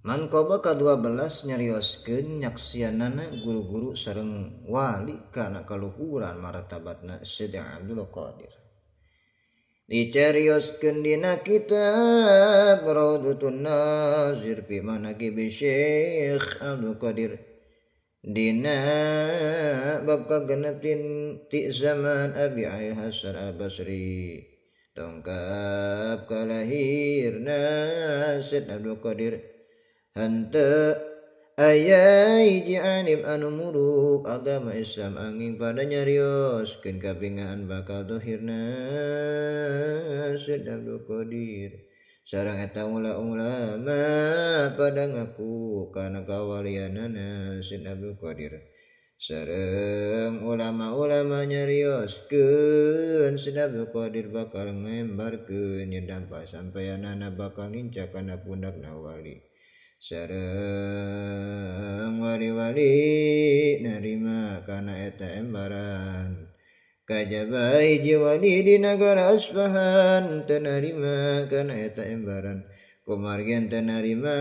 Man koba ka-12 nyarioskeun nyaksianana guru-guru sareng wali kana kaluhuran martabatna Sidi Abdul Qadir. Dicarioskeun dina kitab Raudhatun Nazir fi manaqib Syekh Abdul Qadir. Dina bab kagenepin ti zaman Abi Ali Hasan Al-Basri dongkap kalahirna Syekh Abdul Qadir. Henteu aya hiji alim anu muruk agama Islam angin pada nyarioskeun kabingaan bakal dohirna Syekh Abdul Qadir. Sareng eta ulama pada ngaku kana kawalianana Syekh Abdul Qadir. Sareng ulama-ulama nyarioskeun Syekh Abdul Qadir bakal ngembarkeun nyedam pasampeyanana bakal nincak kana pundakna wali. Sareng wali-wali narima kana eta embaran. Kajaba hiji wali di nagara Aspahan teu narima kana eta embaran. Kumargian teu narima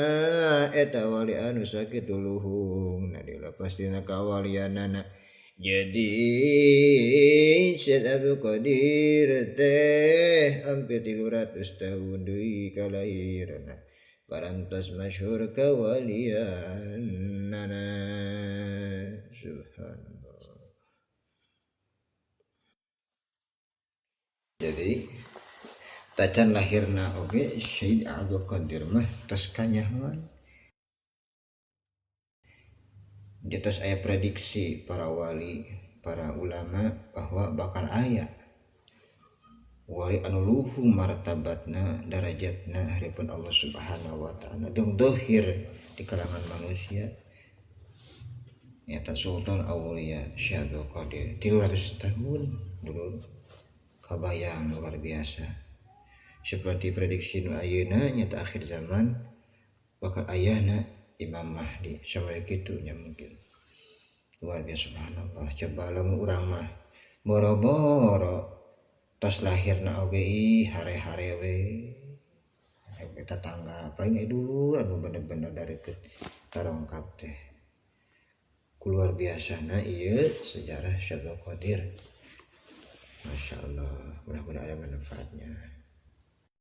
eta wali anu sakitu luhung na dilepas tina kawalianana. Jadi Syekh Abdul Qadir teh hampir 300 tahun deui kalahirna. Parantos masyhur kawalianana. Subhanallah. Jadi tacan lahirna oge Syekh Abdul Qadir mah tos kanyahoan. Tos aya prediksi para wali, para ulama bahwa bakal aya wali anu luhung martabatna darajatna hareupeun Allah Subhanahu wa taala jeung dohir di kalangan manusia nyata Sultan Aulia Syekh Abdul Qadir 300 tahun dulu kabayang luar biasa. Seperti prediksi nu ayeuna nyata akhir zaman bakal ayana Imam Mahdi sampai kitu nya mungkin. Luar biasa subhanallah. Coba lamun urang mah boro-boro tos lahirna oge hare-hare we tetangga paling dulu anu bener-bener dari karongkap teh luar biasana ieu sejarah Syekh Abdul Qadir. Masya Allah, mudah-mudahan ada manfaatnya.